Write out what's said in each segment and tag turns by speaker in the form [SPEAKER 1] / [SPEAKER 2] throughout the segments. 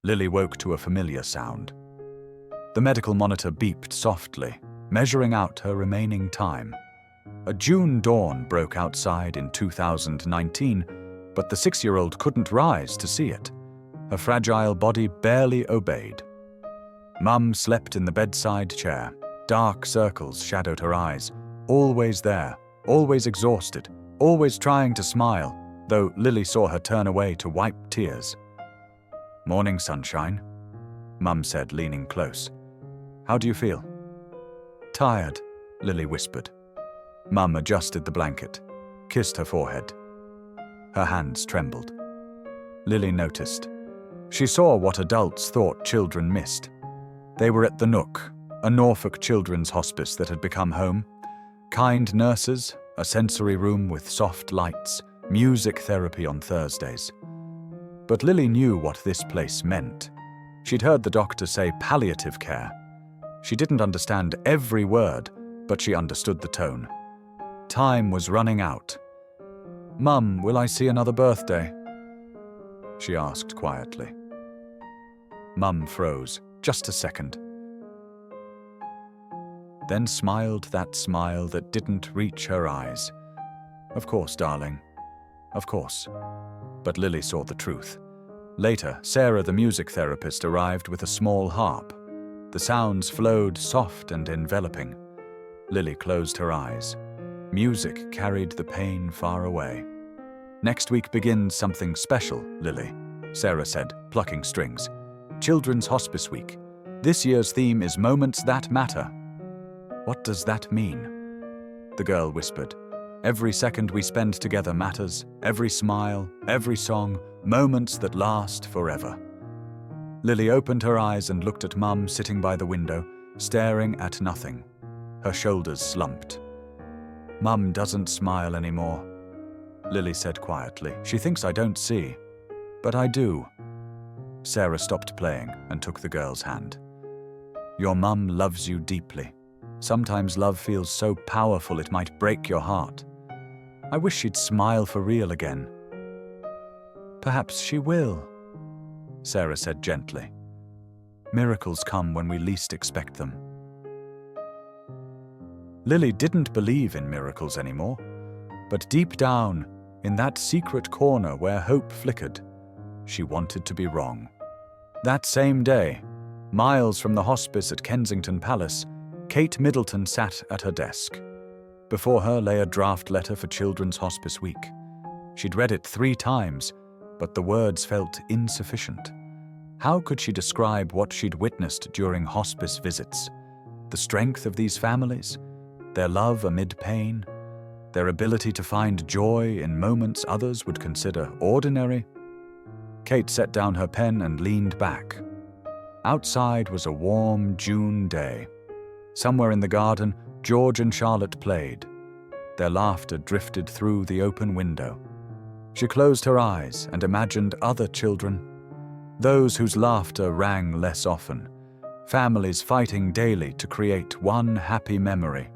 [SPEAKER 1] Lily woke to a familiar sound. The medical monitor beeped softly, measuring out her remaining time. A June dawn broke outside in 2019, but the 6-year-old couldn't rise to see it. Her fragile body barely obeyed. Mum slept in the bedside chair. Dark circles shadowed her eyes, always there, always exhausted, always trying to smile, though Lily saw her turn away to wipe tears. "Morning, sunshine," Mum said, leaning close. "How do you feel?" "Tired," Lily whispered. Mum adjusted the blanket, kissed her forehead. Her hands trembled. Lily noticed. She saw what adults thought children missed. They were at the Nook, a Norfolk children's hospice that had become home. Kind nurses, a sensory room with soft lights, music therapy on Thursdays. But Lily knew what this place meant. She'd heard the doctor say palliative care. She didn't understand every word, but she understood the tone. Time was running out. "Mum, will I see another birthday?" she asked quietly. Mum froze, just a second. Then smiled that smile that didn't reach her eyes. "Of course, darling. Of course." But Lily saw the truth. Later, Sarah, the music therapist, arrived with a small harp. The sounds flowed soft and enveloping. Lily closed her eyes. Music carried the pain far away. "Next week begins something special, Lily," Sarah said, plucking strings. "Children's Hospice Week. This year's theme is Moments That Matter." "What does that mean?" The girl whispered. "Every second we spend together matters, every smile, every song, moments that last forever." Lily opened her eyes and looked at Mum sitting by the window, staring at nothing. Her shoulders slumped. "Mum doesn't smile anymore," Lily said quietly. "She thinks I don't see. But I do." Sarah stopped playing and took the girl's hand. "Your mum loves you deeply. Sometimes love feels so powerful it might break your heart. I wish she'd smile for real again." "Perhaps she will," Sarah said gently. "Miracles come when we least expect them." Lily didn't believe in miracles anymore, but deep down, in that secret corner where hope flickered, she wanted to be wrong. That same day, miles from the hospice at Kensington Palace, Kate Middleton sat at her desk. Before her lay a draft letter for Children's Hospice Week. She'd read it 3 times, but the words felt insufficient. How could she describe what she'd witnessed during hospice visits? The strength of these families, their love amid pain, their ability to find joy in moments others would consider ordinary? Kate set down her pen and leaned back. Outside was a warm June day. Somewhere in the garden, George and Charlotte played. Their laughter drifted through the open window. She closed her eyes and imagined other children, those whose laughter rang less often, families fighting daily to create one happy memory.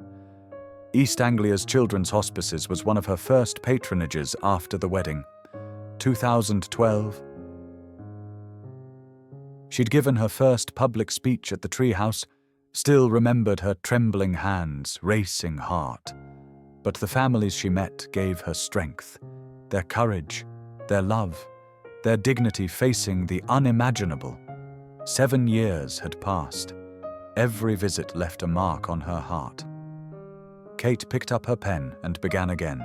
[SPEAKER 1] East Anglia's Children's Hospices was one of her first patronages after the wedding. 2012. She'd given her first public speech at the treehouse, still remembered her trembling hands, racing heart. But the families she met gave her strength, their courage, their love, their dignity facing the unimaginable. 7 years had passed. Every visit left a mark on her heart. Kate picked up her pen and began again.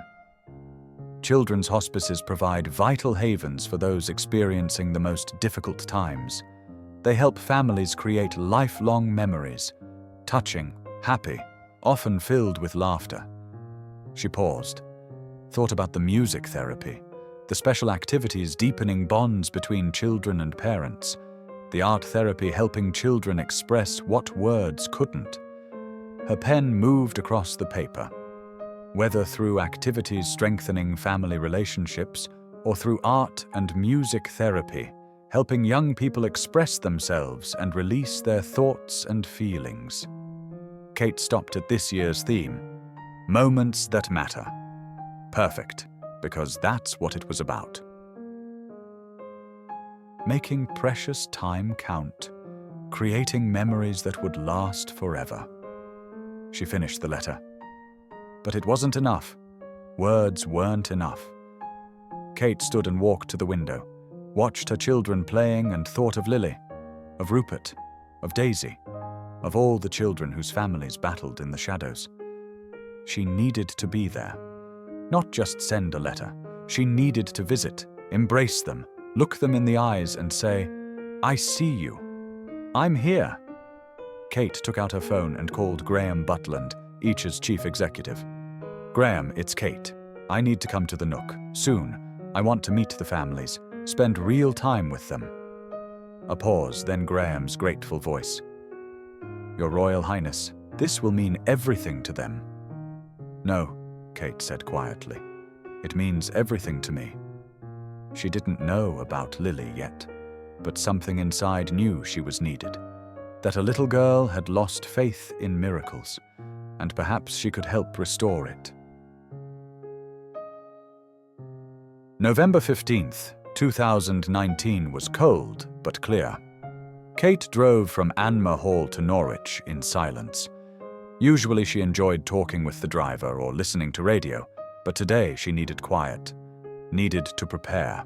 [SPEAKER 1] Children's hospices provide vital havens for those experiencing the most difficult times. They help families create lifelong memories, touching, happy, often filled with laughter. She paused, thought about the music therapy, the special activities deepening bonds between children and parents, the art therapy helping children express what words couldn't. Her pen moved across the paper. Whether through activities strengthening family relationships or through art and music therapy, helping young people express themselves and release their thoughts and feelings. Kate stopped at this year's theme, Moments That Matter. Perfect, because that's what it was about. making precious time count, creating memories that would last forever. She finished the letter. But it wasn't enough. Words weren't enough. Kate stood and walked to the window, watched her children playing and thought of Lily, of Rupert, of Daisy, of all the children whose families battled in the shadows. She needed to be there. Not just send a letter. She needed to visit, embrace them, look them in the eyes and say, "I see you. I'm here." Kate took out her phone and called Graham Butland, Each's chief executive. "Graham, it's Kate. I need to come to the Nook, soon. I want to meet the families, spend real time with them." A pause, then Graham's grateful voice. "Your Royal Highness, this will mean everything to them." "No," Kate said quietly. "It means everything to me." She didn't know about Lily yet, but something inside knew she was needed, that a little girl had lost faith in miracles, and perhaps she could help restore it. November 15th, 2019 was cold but clear. Kate drove from Anmer Hall to Norwich in silence. Usually she enjoyed talking with the driver or listening to radio, but today she needed quiet, needed to prepare.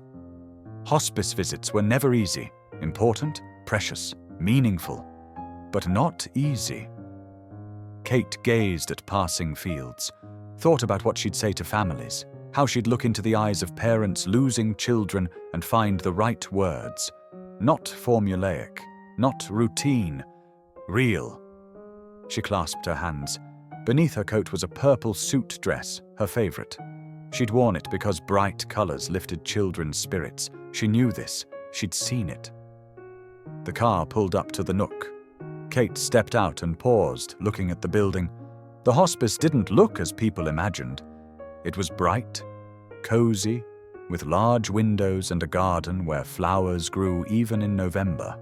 [SPEAKER 1] Hospice visits were never easy, important, precious, meaningful, but not easy. Kate gazed at passing fields, thought about what she'd say to families, how she'd look into the eyes of parents losing children and find the right words. Not formulaic, not routine, real. She clasped her hands. Beneath her coat was a purple suit dress, her favorite. She'd worn it because bright colors lifted children's spirits. She knew this. She'd seen it. The car pulled up to the Nook. Kate stepped out and paused, looking at the building. The hospice didn't look as people imagined. It was bright, cozy, with large windows and a garden where flowers grew even in November.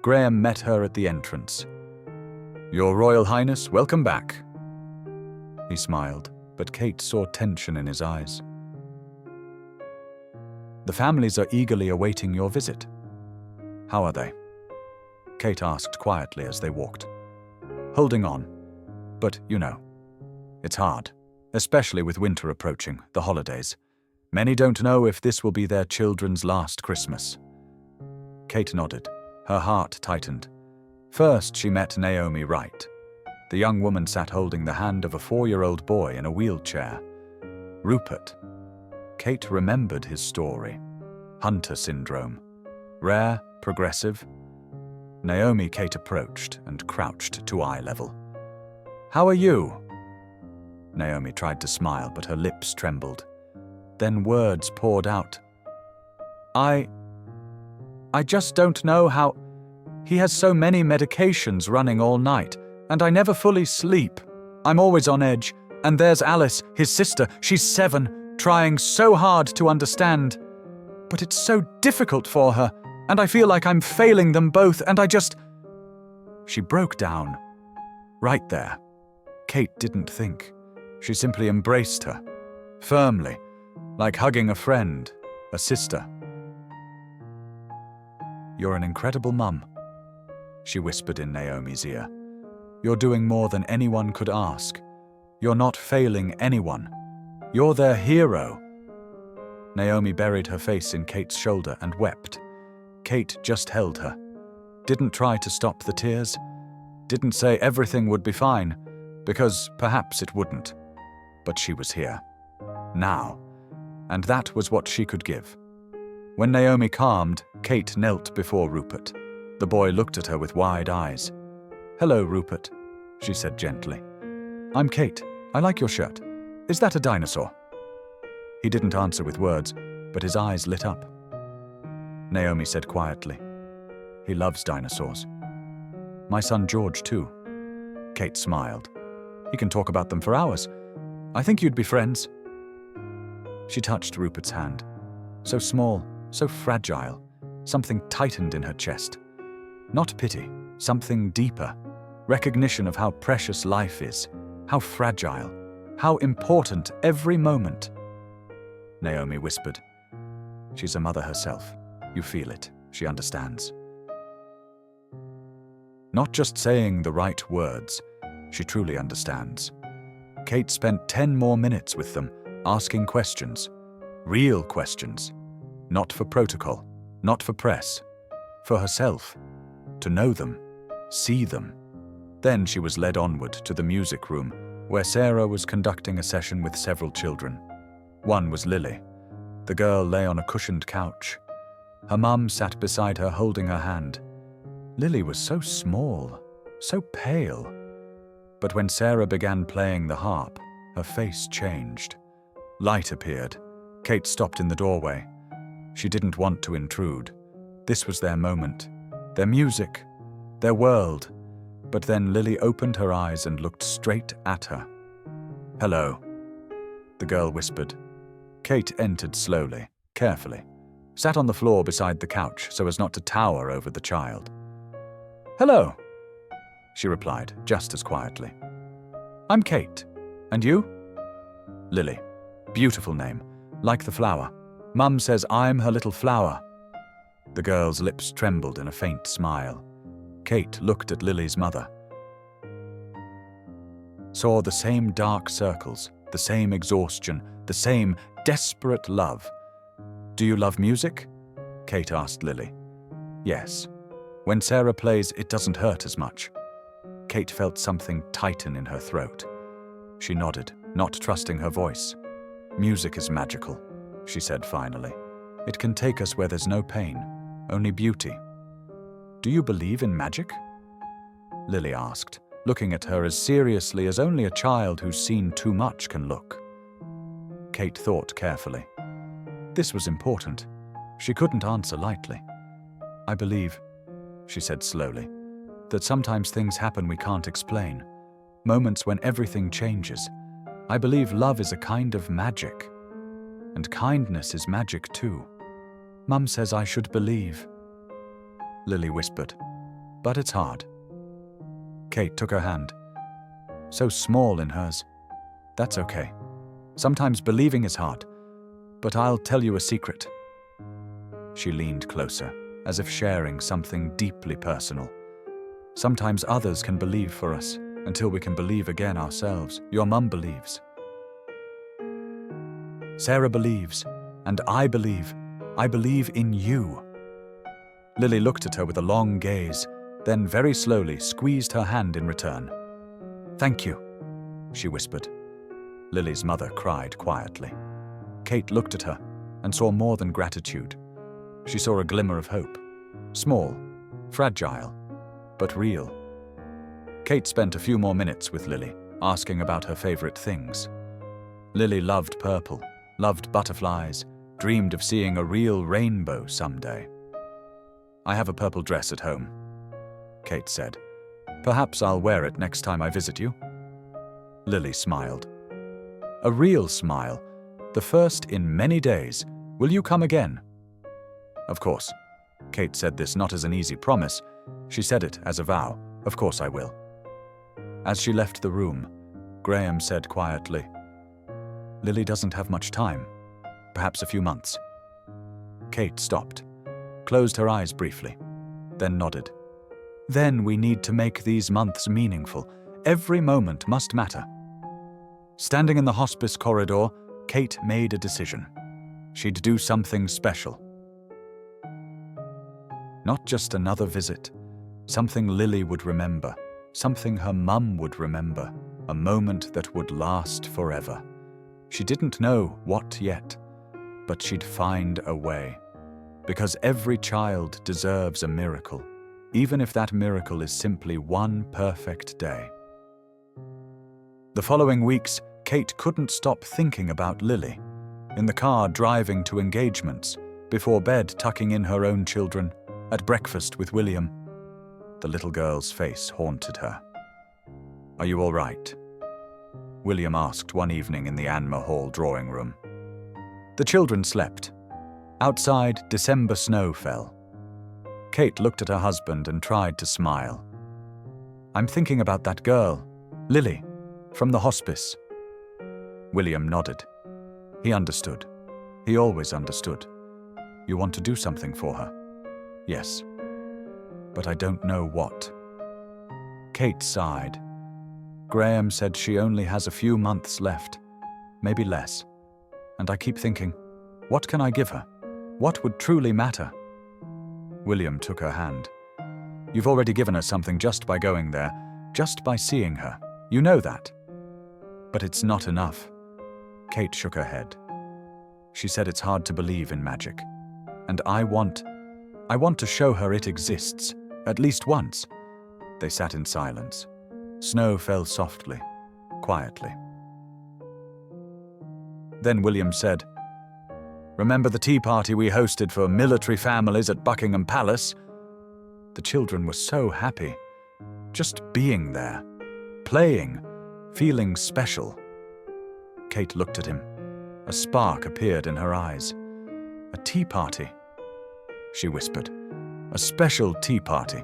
[SPEAKER 1] Graham met her at the entrance. "Your Royal Highness, welcome back." He smiled, but Kate saw tension in his eyes. "The families are eagerly awaiting your visit. How are they?" Kate asked quietly as they walked. "Holding on. But, you know, it's hard, especially with winter approaching, the holidays. Many don't know if this will be their children's last Christmas." Kate nodded. Her heart tightened. First, she met Naomi Wright. The young woman sat holding the hand of a 4-year-old boy in a wheelchair. Rupert. Kate remembered his story. Hunter syndrome. Rare, progressive. Naomi Kate approached and crouched to eye level. "How are you?" Naomi tried to smile, but her lips trembled. Then words poured out. I just don't know how. He has so many medications running all night, and I never fully sleep. I'm always on edge. And there's Alice, his sister, she's 7, trying so hard to understand. But it's so difficult for her, and I feel like I'm failing them both, and I just... She broke down. Right there. Kate didn't think. She simply embraced her. Firmly, like hugging a friend, a sister. "You're an incredible mum," she whispered in Naomi's ear. "You're doing more than anyone could ask. You're not failing anyone. You're their hero." Naomi buried her face in Kate's shoulder and wept. Kate just held her. Didn't try to stop the tears. Didn't say everything would be fine, because perhaps it wouldn't. But she was here. Now. And that was what she could give. When Naomi calmed, Kate knelt before Rupert. The boy looked at her with wide eyes. "Hello, Rupert," she said gently. "I'm Kate. I like your shirt. Is that a dinosaur?" He didn't answer with words, but his eyes lit up. Naomi said quietly, "He loves dinosaurs. My son George, too." Kate smiled. "He can talk about them for hours. I think you'd be friends." She touched Rupert's hand. So small, so fragile. Something tightened in her chest. Not pity, something deeper. Recognition of how precious life is, how fragile, how important every moment. Naomi whispered, "She's a mother herself." You feel it. She understands. Not just saying the right words, she truly understands. Kate spent 10 more minutes with them, asking questions. Real questions. Not for protocol, not for press. For herself. To know them. See them. Then she was led onward to the music room, where Sarah was conducting a session with several children. One was Lily. The girl lay on a cushioned couch. Her mum sat beside her holding her hand. Lily was so small, so pale. But when Sarah began playing the harp, her face changed. Light appeared. Kate stopped in the doorway. She didn't want to intrude. This was their moment, their music, their world. But then Lily opened her eyes and looked straight at her. "Hello," the girl whispered. Kate entered slowly, carefully, sat on the floor beside the couch so as not to tower over the child. "Hello," she replied, just as quietly. "I'm Kate. And you?" "Lily. Beautiful name, like the flower. Mum says I'm her little flower." The girl's lips trembled in a faint smile. Kate looked at Lily's mother. Saw the same dark circles, the same exhaustion, the same desperate love. "Do you love music?" Kate asked Lily. "Yes. When Sarah plays, it doesn't hurt as much." Kate felt something tighten in her throat. She nodded, not trusting her voice. "Music is magical," she said finally. "It can take us where there's no pain, only beauty." "Do you believe in magic?" Lily asked, looking at her as seriously as only a child who's seen too much can look. Kate thought carefully. This was important. She couldn't answer lightly. "I believe," she said slowly, "that sometimes things happen we can't explain. Moments when everything changes. I believe love is a kind of magic. And kindness is magic too. Mum says I should believe." Lily whispered, "But it's hard." Kate took her hand. So small in hers. "That's okay. Sometimes believing is hard. But I'll tell you a secret." She leaned closer, as if sharing something deeply personal. "Sometimes others can believe for us, until we can believe again ourselves. Your mum believes. Sarah believes, and I believe. I believe in you." Lily looked at her with a long gaze, then very slowly squeezed her hand in return. "Thank you," she whispered. Lily's mother cried quietly. Kate looked at her and saw more than gratitude. She saw a glimmer of hope. Small, fragile, but real. Kate spent a few more minutes with Lily, asking about her favorite things. Lily loved purple, loved butterflies, dreamed of seeing a real rainbow someday. "I have a purple dress at home," Kate said. "Perhaps I'll wear it next time I visit you." Lily smiled. A real smile, the first in many days. "Will you come again?" "Of course." Kate said this not as an easy promise. She said it as a vow. "Of course I will." As she left the room, Graham said quietly, "Lily doesn't have much time. Perhaps a few months." Kate stopped, closed her eyes briefly, then nodded. "Then we need to make these months meaningful. Every moment must matter." Standing in the hospice corridor, Kate made a decision. She'd do something special. Not just another visit, something Lily would remember, something her mum would remember, a moment that would last forever. She didn't know what yet, but she'd find a way. Because every child deserves a miracle, even if that miracle is simply one perfect day. The following weeks, Kate couldn't stop thinking about Lily. In the car driving to engagements, before bed tucking in her own children, at breakfast with William. The little girl's face haunted her. "Are you all right?" William asked one evening in the Anmer Hall drawing room. The children slept. Outside, December snow fell. Kate looked at her husband and tried to smile. "I'm thinking about that girl, Lily, from the hospice." William nodded. He understood. He always understood. You want to do something for her? Yes. But I don't know what. Kate sighed. Graham said she only has a few months left, maybe less. And I keep thinking, what can I give her? What would truly matter? William took her hand. You've already given her something just by going there, just by seeing her. You know that. But it's not enough. Kate shook her head. She said it's hard to believe in magic. And I want to show her it exists, at least once. They sat in silence. Snow fell softly, quietly. Then William said, "Remember the tea party we hosted for military families at Buckingham Palace? The children were so happy, just being there, playing, feeling special." Kate looked at him. A spark appeared in her eyes. "A tea party," she whispered. "A special tea party.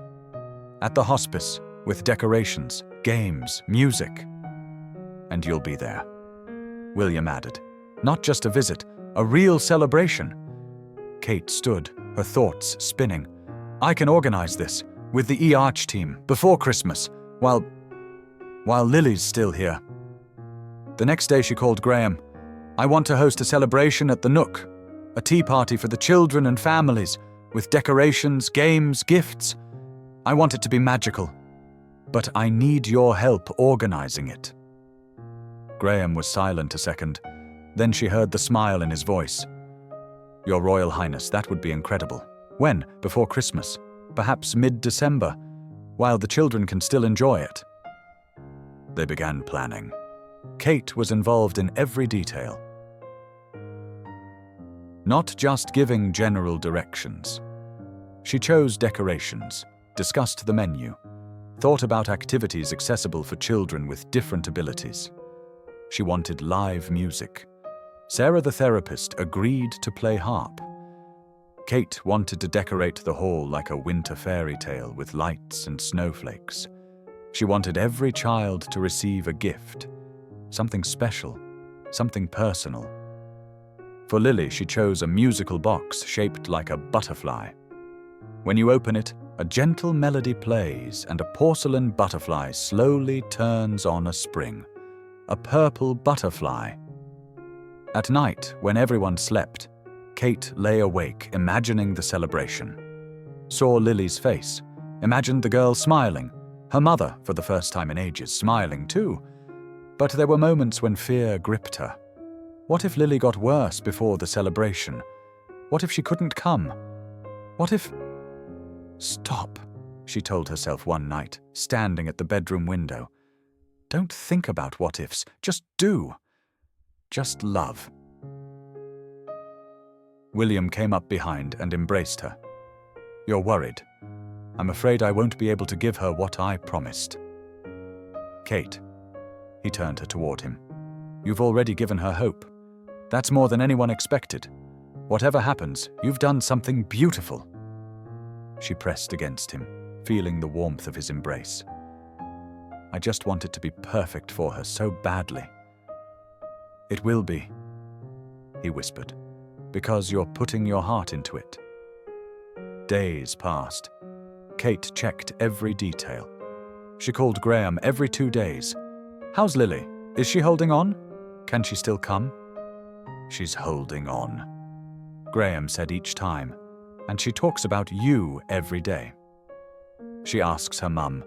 [SPEAKER 1] At the hospice, with decorations, games, music. And you'll be there," William added. "Not just a visit, a real celebration." Kate stood, her thoughts spinning. "I can organize this, with the Arch team, before Christmas, while Lily's still here." The next day she called Graham. "I want to host a celebration at the Nook, a tea party for the children and families, with decorations, games, gifts. I want it to be magical, but I need your help organizing it." Graham was silent a second. Then she heard the smile in his voice. "Your Royal Highness, that would be incredible. When? Before Christmas? Perhaps mid-December, while the children can still enjoy it." They began planning. Kate was involved in every detail. Not just giving general directions. She chose decorations, discussed the menu, thought about activities accessible for children with different abilities. She wanted live music. Sarah the therapist agreed to play harp. Kate wanted to decorate the hall like a winter fairy tale with lights and snowflakes. She wanted every child to receive a gift, something special, something personal. For Lily, she chose a musical box shaped like a butterfly. When you open it, a gentle melody plays and a porcelain butterfly slowly turns on a spring. A purple butterfly. At night, when everyone slept, Kate lay awake, imagining the celebration. Saw Lily's face, imagined the girl smiling, her mother, for the first time in ages, smiling too. But there were moments when fear gripped her. What if Lily got worse before the celebration? What if she couldn't come? What if... "Stop," she told herself one night, standing at the bedroom window. "Don't think about what ifs, just do. Just love." William came up behind and embraced her. "You're worried. I'm afraid I won't be able to give her what I promised." "Kate," he turned her toward him, "you've already given her hope. That's more than anyone expected. Whatever happens, you've done something beautiful." She pressed against him, feeling the warmth of his embrace. "I just want it to be perfect for her so badly." "It will be," he whispered, "because you're putting your heart into it." Days passed. Kate checked every detail. She called Graham every 2 days. "How's Lily? Is she holding on? Can she still come?" "She's holding on," Graham said each time, "and she talks about you every day." She asks her mum,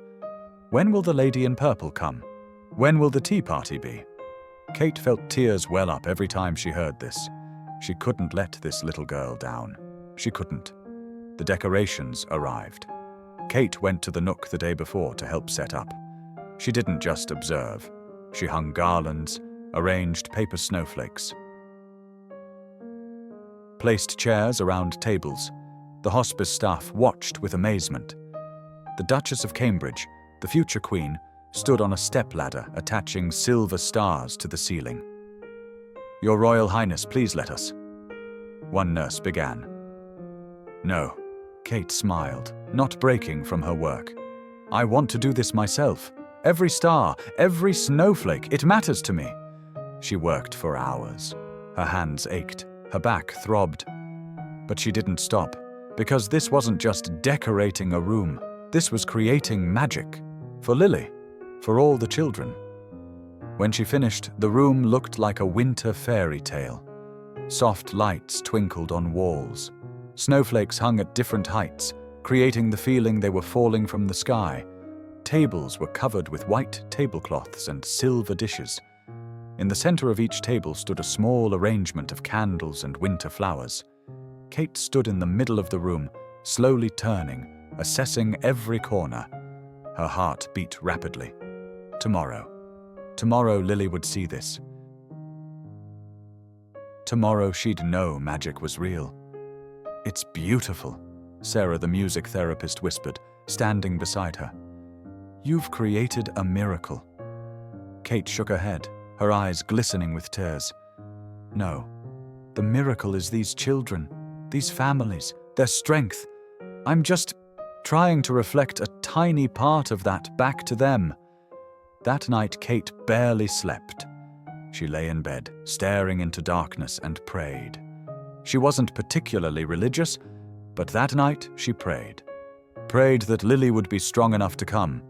[SPEAKER 1] "When will the lady in purple come? When will the tea party be?" Kate felt tears well up every time she heard this. She couldn't let this little girl down. She couldn't. The decorations arrived. Kate went to the Nook the day before to help set up. She didn't just observe. She hung garlands, arranged paper snowflakes, placed chairs around tables. The hospice staff watched with amazement. The Duchess of Cambridge, the future queen, stood on a stepladder attaching silver stars to the ceiling. "Your Royal Highness, please let us," one nurse began. "No," Kate smiled, not breaking from her work. "I want to do this myself. Every star, every snowflake, it matters to me." She worked for hours. Her hands ached, her back throbbed. But she didn't stop, because this wasn't just decorating a room. This was creating magic. For Lily, for all the children. When she finished, the room looked like a winter fairy tale. Soft lights twinkled on walls. Snowflakes hung at different heights, creating the feeling they were falling from the sky. Tables were covered with white tablecloths and silver dishes. In the center of each table stood a small arrangement of candles and winter flowers. Kate stood in the middle of the room, slowly turning, assessing every corner. Her heart beat rapidly. Tomorrow Lily would see this. Tomorrow she'd know magic was real. "It's beautiful," Sarah the music therapist whispered, standing beside her. "You've created a miracle." Kate shook her head, her eyes glistening with tears. "No, the miracle is these children, these families, their strength. I'm just trying to reflect a tiny part of that back to them." That night Kate barely slept. She lay in bed, staring into darkness, and prayed. She wasn't particularly religious, but that night she prayed. Prayed that Lily would be strong enough to come.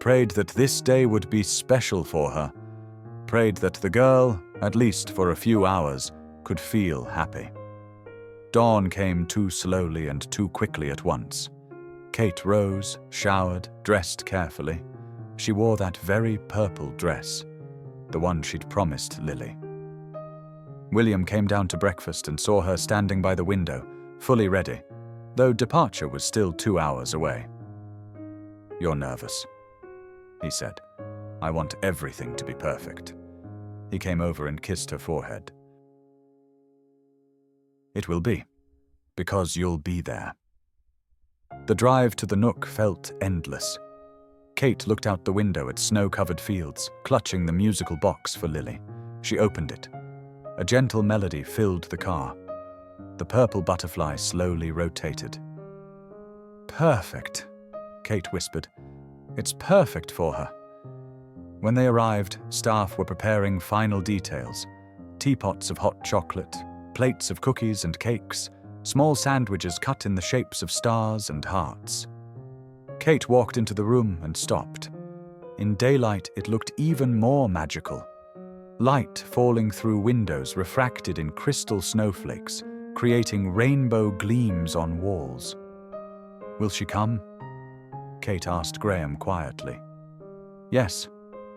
[SPEAKER 1] Prayed that this day would be special for her. Prayed that the girl, at least for a few hours, could feel happy. Dawn came too slowly and too quickly at once. Kate rose, showered, dressed carefully. She wore that very purple dress, the one she'd promised Lily. William came down to breakfast and saw her standing by the window, fully ready, though departure was still 2 hours away. "You're nervous," he said. "I want everything to be perfect." He came over and kissed her forehead. "It will be, because you'll be there." The drive to the Nook felt endless. Kate looked out the window at snow-covered fields, clutching the musical box for Lily. She opened it. A gentle melody filled the car. The purple butterfly slowly rotated. "Perfect," Kate whispered. "It's perfect for her." When they arrived, staff were preparing final details. Teapots of hot chocolate, plates of cookies and cakes, small sandwiches cut in the shapes of stars and hearts. Kate walked into the room and stopped. In daylight, it looked even more magical. Light falling through windows refracted in crystal snowflakes, creating rainbow gleams on walls. "Will she come?" Kate asked Graham quietly. "Yes.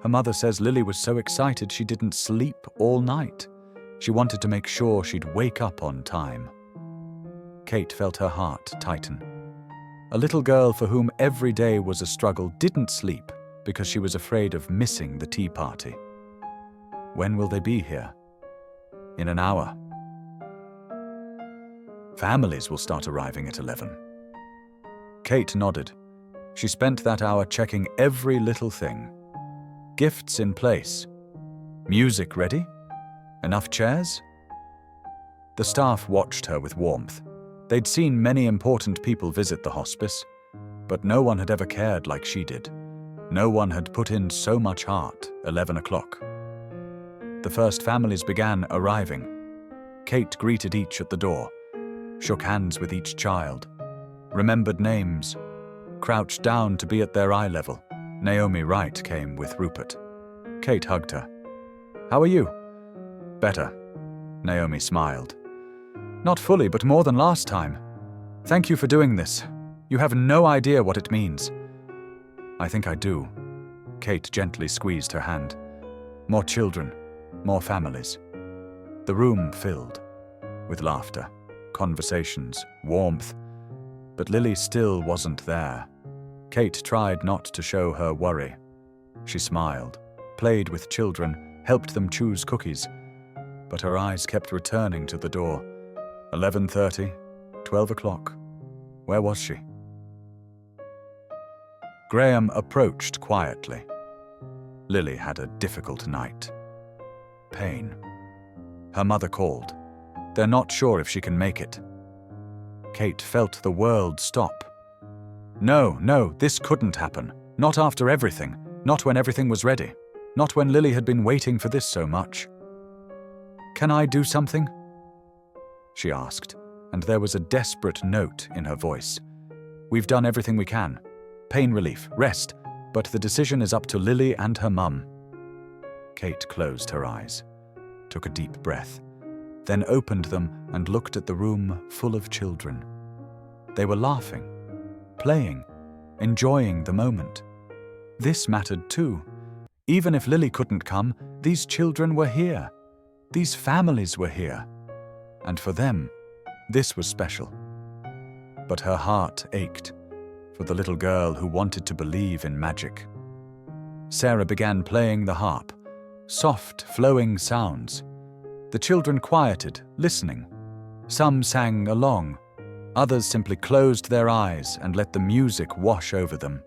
[SPEAKER 1] Her mother says Lily was so excited she didn't sleep all night. She wanted to make sure she'd wake up on time." Kate felt her heart tighten. A little girl for whom every day was a struggle didn't sleep because she was afraid of missing the tea party. "When will they be here?" "In an hour." "Families will start arriving at 11. Kate nodded. She spent that hour checking every little thing. Gifts in place. Music ready? Enough chairs? The staff watched her with warmth. They'd seen many important people visit the hospice, but no one had ever cared like she did. No one had put in so much heart. 11 o'clock. The first families began arriving. Kate greeted each at the door, shook hands with each child, remembered names, crouched down to be at their eye level. Naomi Wright came with Rupert. Kate hugged her. "How are you?" "Better." Naomi smiled. "Not fully, but more than last time. Thank you for doing this. You have no idea what it means." "I think I do." Kate gently squeezed her hand. More children, more families. The room filled with laughter, conversations, warmth. But Lily still wasn't there. Kate tried not to show her worry. She smiled, played with children, helped them choose cookies. But her eyes kept returning to the door. 11:30, 12 o'clock. Where was she? Graham approached quietly. Lily had a difficult night. Pain. Her mother called. They're not sure if she can make it. Kate felt the world stop. No, this couldn't happen. Not after everything. Not when everything was ready. Not when Lily had been waiting for this so much. "Can I do something?" she asked, and there was a desperate note in her voice. "We've done everything we can. Pain relief, rest, but the decision is up to Lily and her mum." Kate closed her eyes, took a deep breath, then opened them and looked at the room full of children. They were laughing, playing, enjoying the moment. This mattered too. Even if Lily couldn't come, these children were here. These families were here. And for them, this was special. But her heart ached for the little girl who wanted to believe in magic. Sarah began playing the harp, soft, flowing sounds. The children quieted, listening. Some sang along. Others simply closed their eyes and let the music wash over them.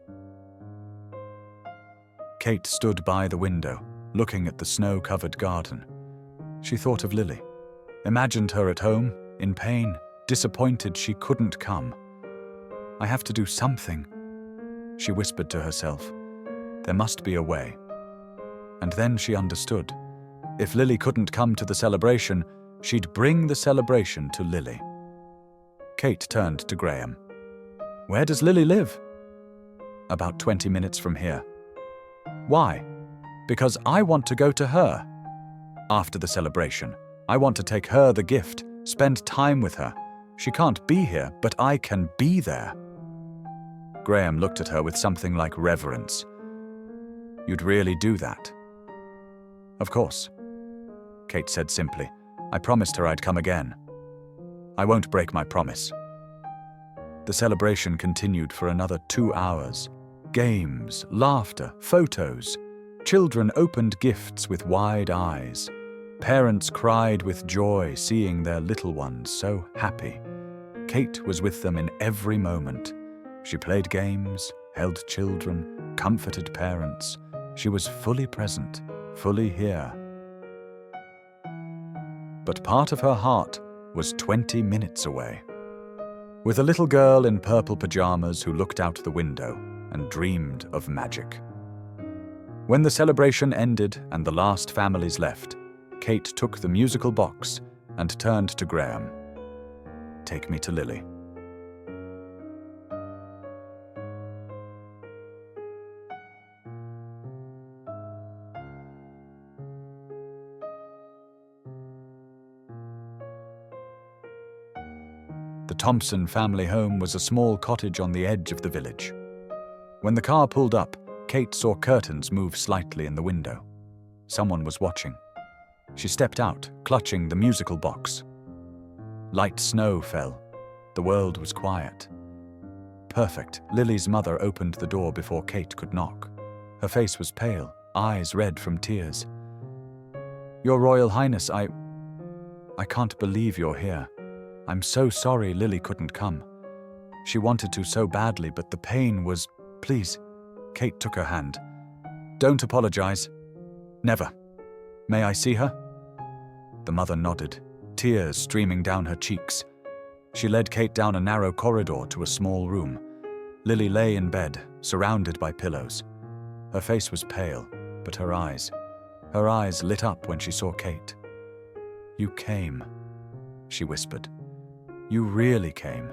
[SPEAKER 1] Kate stood by the window, looking at the snow-covered garden. She thought of Lily, imagined her at home, in pain, disappointed she couldn't come. "I have to do something," she whispered to herself. There must be a way. And then she understood. If Lily couldn't come to the celebration, she'd bring the celebration to Lily. Kate turned to Graham. "Where does Lily live?" "About 20 minutes from here." "Why?" "Because I want to go to her. After the celebration, I want to take her the gift, spend time with her. She can't be here, but I can be there." Graham looked at her with something like reverence. "You'd really do that?" "Of course," Kate said simply. "I promised her I'd come again. I won't break my promise." The celebration continued for another 2 hours. Games, laughter, photos. Children opened gifts with wide eyes. Parents cried with joy seeing their little ones so happy. Kate was with them in every moment. She played games, held children, comforted parents. She was fully present, fully here. But part of her heart was 20 minutes away, with a little girl in purple pajamas who looked out the window and dreamed of magic. When the celebration ended and the last families left, Kate took the musical box and turned to Graham. "Take me to Lily." The Thompson family home was a small cottage on the edge of the village. When the car pulled up, Kate saw curtains move slightly in the window. Someone was watching. She stepped out, clutching the musical box. Light snow fell. The world was quiet. Perfect. Lily's mother opened the door before Kate could knock. Her face was pale, eyes red from tears. "Your Royal Highness, I can't believe you're here. I'm so sorry Lily couldn't come. She wanted to so badly, but the pain was... Please." Kate took her hand. "Don't apologize. Never. May I see her?" The mother nodded, tears streaming down her cheeks. She led Kate down a narrow corridor to a small room. Lily lay in bed, surrounded by pillows. Her face was pale, but her eyes lit up when she saw Kate. "You came," she whispered. "You really came,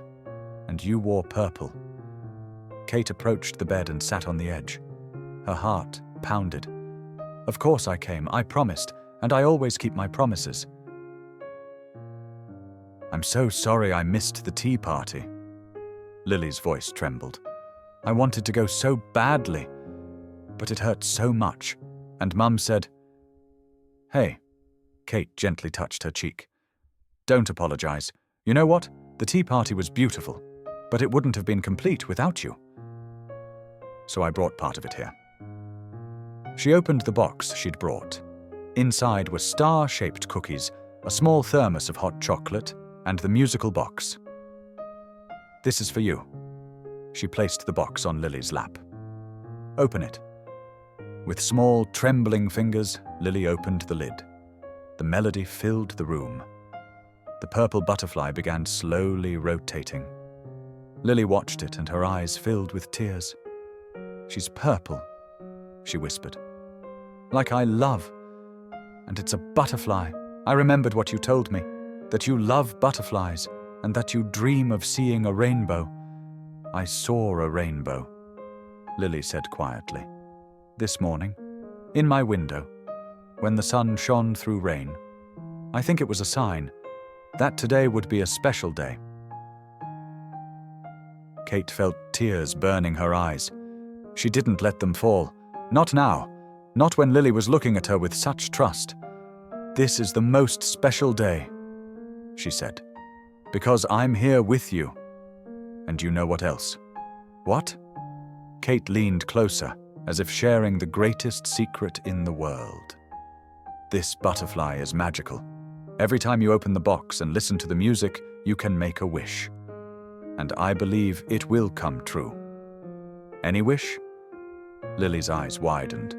[SPEAKER 1] and you wore purple." Kate approached the bed and sat on the edge. Her heart pounded. "Of course I came, I promised, and I always keep my promises." "I'm so sorry I missed the tea party." Lily's voice trembled. "I wanted to go so badly, but it hurt so much, and Mum said..." "Hey," Kate gently touched her cheek. "Don't apologize. You know what? The tea party was beautiful, but it wouldn't have been complete without you. So I brought part of it here." She opened the box she'd brought. Inside were star-shaped cookies, a small thermos of hot chocolate, and the musical box. "This is for you." She placed the box on Lily's lap. "Open it." With small, trembling fingers, Lily opened the lid. The melody filled the room. The purple butterfly began slowly rotating. Lily watched it and her eyes filled with tears. "She's purple," she whispered. "Like I love. And it's a butterfly. I remembered what you told me, that you love butterflies, and that you dream of seeing a rainbow. I saw a rainbow, Lily said quietly. This morning, in my window, when the sun shone through rain. I think it was a sign that today would be a special day. Kate felt tears burning her eyes. She didn't let them fall. Not now. Not when Lily was looking at her with such trust. This is the most special day, she said, because I'm here with you. And you know what else? What? Kate leaned closer, as if sharing the greatest secret in the world. This butterfly is magical. Every time you open the box and listen to the music, you can make a wish. And I believe it will come true. Any wish? Lily's eyes widened.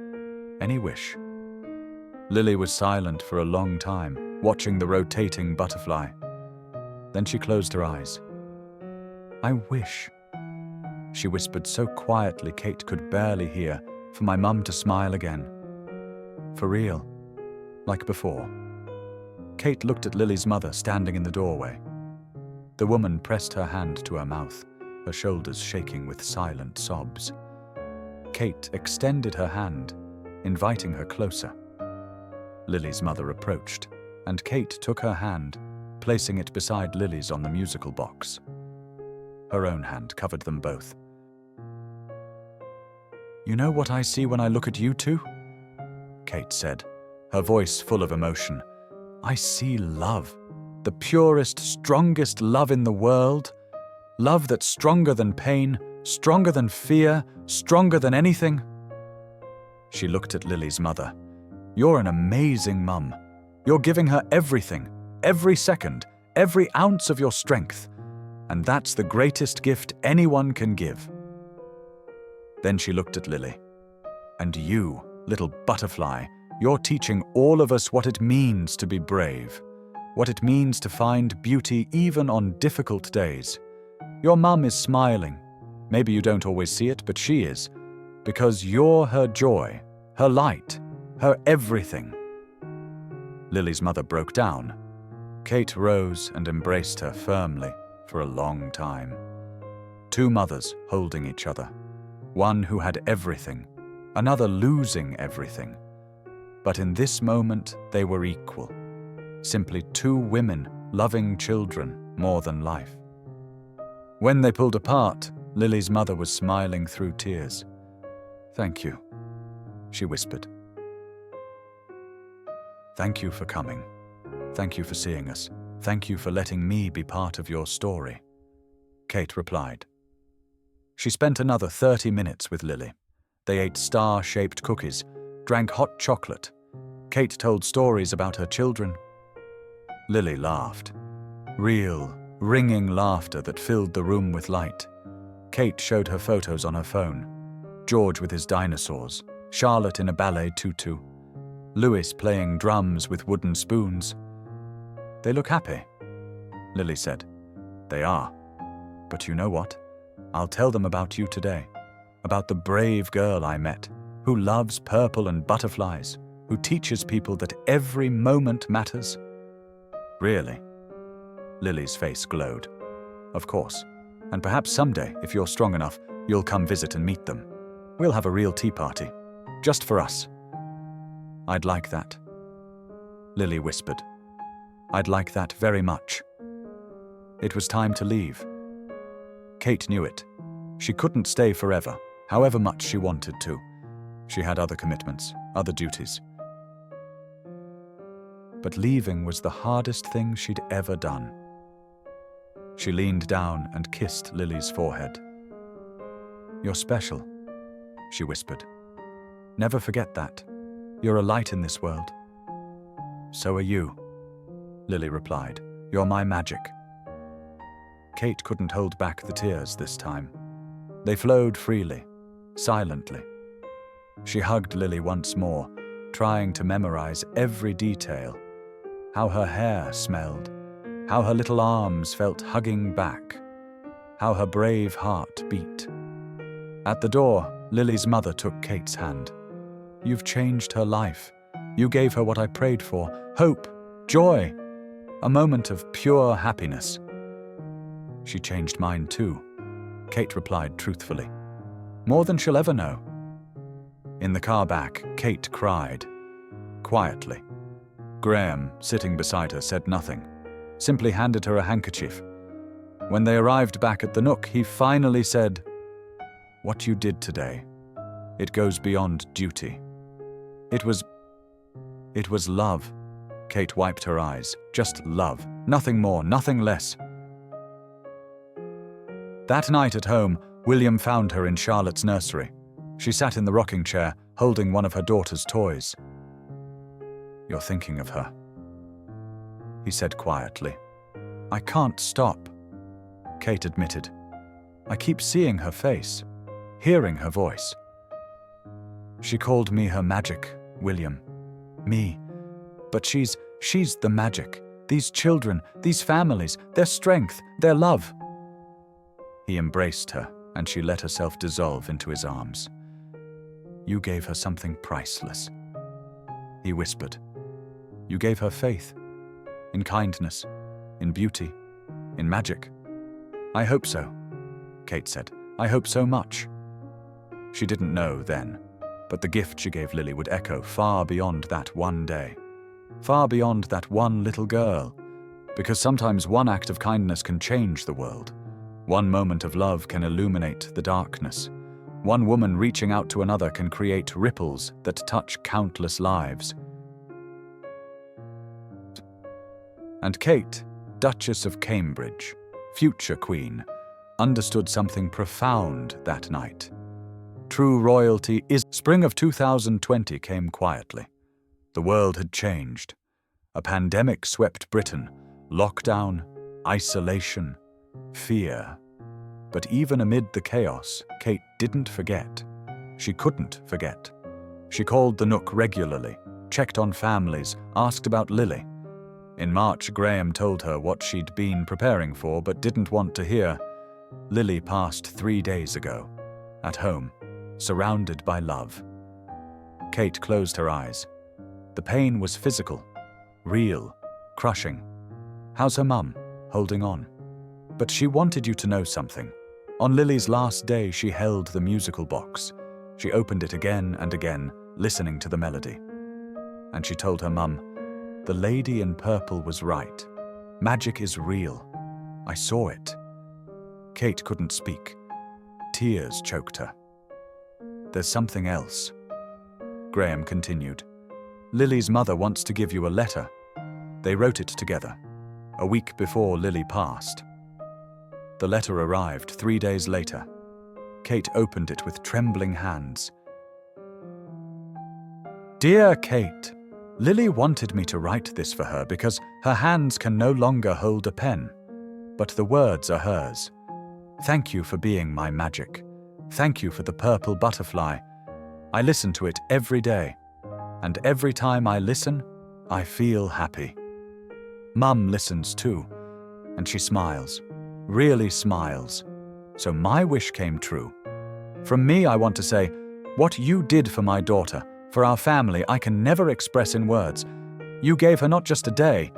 [SPEAKER 1] Any wish? Lily was silent for a long time, watching the rotating butterfly. Then she closed her eyes. I wish, she whispered so quietly Kate could barely hear, for my mum to smile again. For real, like before. Kate looked at Lily's mother standing in the doorway. The woman pressed her hand to her mouth, her shoulders shaking with silent sobs. Kate extended her hand, inviting her closer. Lily's mother approached, and Kate took her hand, placing it beside Lily's on the musical box. Her own hand covered them both. You know what I see when I look at you two? Kate said, her voice full of emotion. I see love, the purest, strongest love in the world. Love that's stronger than pain, stronger than fear, stronger than anything. She looked at Lily's mother. You're an amazing mum. You're giving her everything, every second, every ounce of your strength. And that's the greatest gift anyone can give. Then she looked at Lily. And you, little butterfly, you're teaching all of us what it means to be brave, what it means to find beauty even on difficult days. Your mum is smiling. Maybe you don't always see it, but she is, because you're her joy, her light, her everything. Lily's mother broke down. Kate rose and embraced her firmly for a long time. Two mothers holding each other, one who had everything, another losing everything. But in this moment, they were equal. Simply two women loving children more than life. When they pulled apart, Lily's mother was smiling through tears. Thank you, she whispered. Thank you for coming. Thank you for seeing us. Thank you for letting me be part of your story, Kate replied. She spent another 30 minutes with Lily. They ate star-shaped cookies, drank hot chocolate. Kate told stories about her children. Lily laughed. Real, ringing laughter that filled the room with light. Kate showed her photos on her phone. George with his dinosaurs, Charlotte in a ballet tutu, Louis playing drums with wooden spoons. They look happy, Lily said. They are. But you know what? I'll tell them about you today. About the brave girl I met, who loves purple and butterflies, who teaches people that every moment matters. Really? Lily's face glowed. Of course. And perhaps someday, if you're strong enough, you'll come visit and meet them. We'll have a real tea party. Just for us. I'd like that. Lily whispered. I'd like that very much. It was time to leave. Kate knew it. She couldn't stay forever, however much she wanted to. She had other commitments, other duties. But leaving was the hardest thing she'd ever done. She leaned down and kissed Lily's forehead. You're special, she whispered. Never forget that. You're a light in this world. So are you, Lily replied. You're my magic. Kate couldn't hold back the tears this time. They flowed freely, silently. She hugged Lily once more, trying to memorize every detail. How her hair smelled, how her little arms felt hugging back, how her brave heart beat. At the door, Lily's mother took Kate's hand. You've changed her life. You gave her what I prayed for, hope, joy, a moment of pure happiness. She changed mine too, Kate replied truthfully. More than she'll ever know. In the car back, Kate cried, quietly. Graham, sitting beside her, said nothing, simply handed her a handkerchief. When they arrived back at the Nook, he finally said, "What you did today, it goes beyond duty. It was love." Kate wiped her eyes. Just love. Nothing more, nothing less. That night at home, William found her in Charlotte's nursery. She sat in the rocking chair, holding one of her daughter's toys. "You're thinking of her," he said quietly. "I can't stop," Kate admitted. "I keep seeing her face, hearing her voice. She called me her magic, William. Me. But she's the magic. These children, these families, their strength, their love." He embraced her, and she let herself dissolve into his arms. "You gave her something priceless," he whispered. "You gave her faith, in kindness, in beauty, in magic." "I hope so," Kate said. "I hope so much." She didn't know then, but the gift she gave Lily would echo far beyond that one day, far beyond that one little girl, because sometimes one act of kindness can change the world. One moment of love can illuminate the darkness. One woman reaching out to another can create ripples that touch countless lives. And Kate, Duchess of Cambridge, future queen, understood something profound that night. True royalty is... Spring of 2020 came quietly. The world had changed. A pandemic swept Britain. Lockdown, isolation, fear. But even amid the chaos, Kate didn't forget. She couldn't forget. She called the Nook regularly, checked on families, asked about Lily. In March, Graham told her what she'd been preparing for but didn't want to hear. Lily passed 3 days ago, at home, surrounded by love. Kate closed her eyes. The pain was physical, real, crushing. "How's her mum? Holding on?" But she wanted you to know something. On Lily's last day, she held the musical box. She opened it again and again, listening to the melody. And she told her mum, "The lady in purple was right. Magic is real. I saw it." Kate couldn't speak. Tears choked her. "There's something else," Graham continued. "Lily's mother wants to give you a letter. They wrote it together, a week before Lily passed." The letter arrived 3 days later. Kate opened it with trembling hands. "Dear Kate, Lily wanted me to write this for her because her hands can no longer hold a pen, but the words are hers. Thank you for being my magic. Thank you for the purple butterfly. I listen to it every day, and every time I listen, I feel happy. Mum listens too, and she smiles, really smiles. So my wish came true. From me, I want to say, what you did for my daughter, for our family, I can never express in words. You gave her not just a day,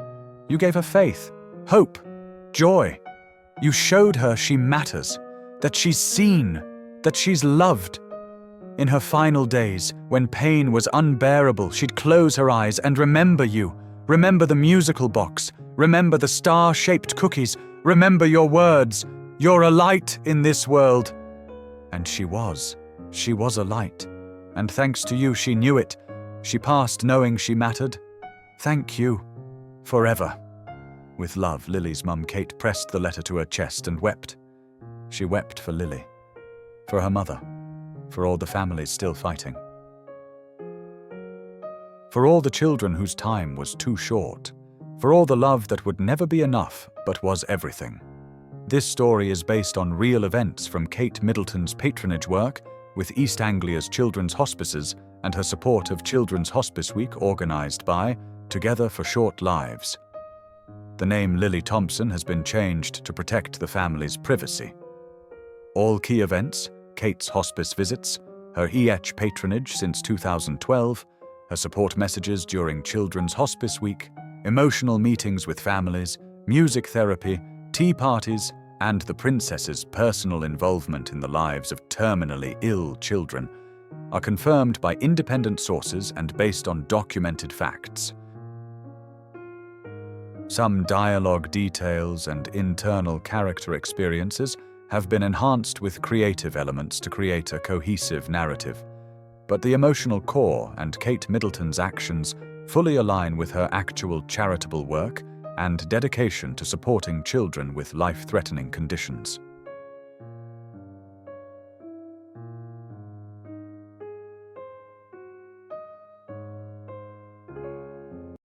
[SPEAKER 1] you gave her faith, hope, joy. You showed her she matters, that she's seen, that she's loved. In her final days, when pain was unbearable, she'd close her eyes and remember you, remember the musical box, remember the star-shaped cookies, remember your words. You're a light in this world. And she was a light. And thanks to you, she knew it. She passed knowing she mattered. Thank you. Forever." With love, Lily's mum, Kate, pressed the letter to her chest and wept. She wept for Lily, for her mother, for all the families still fighting. For all the children whose time was too short. For all the love that would never be enough, but was everything. This story is based on real events from Kate Middleton's patronage work with East Anglia's Children's Hospices and her support of Children's Hospice Week organised by Together for Short Lives. The name Lily Thompson has been changed to protect the family's privacy. All key events, Kate's hospice visits, her EH patronage since 2012, her support messages during Children's Hospice Week, emotional meetings with families, music therapy, tea parties, and the princess's personal involvement in the lives of terminally ill children are confirmed by independent sources and based on documented facts. Some dialogue details and internal character experiences have been enhanced with creative elements to create a cohesive narrative, but the emotional core and Kate Middleton's actions fully align with her actual charitable work and dedication to supporting children with life-threatening conditions.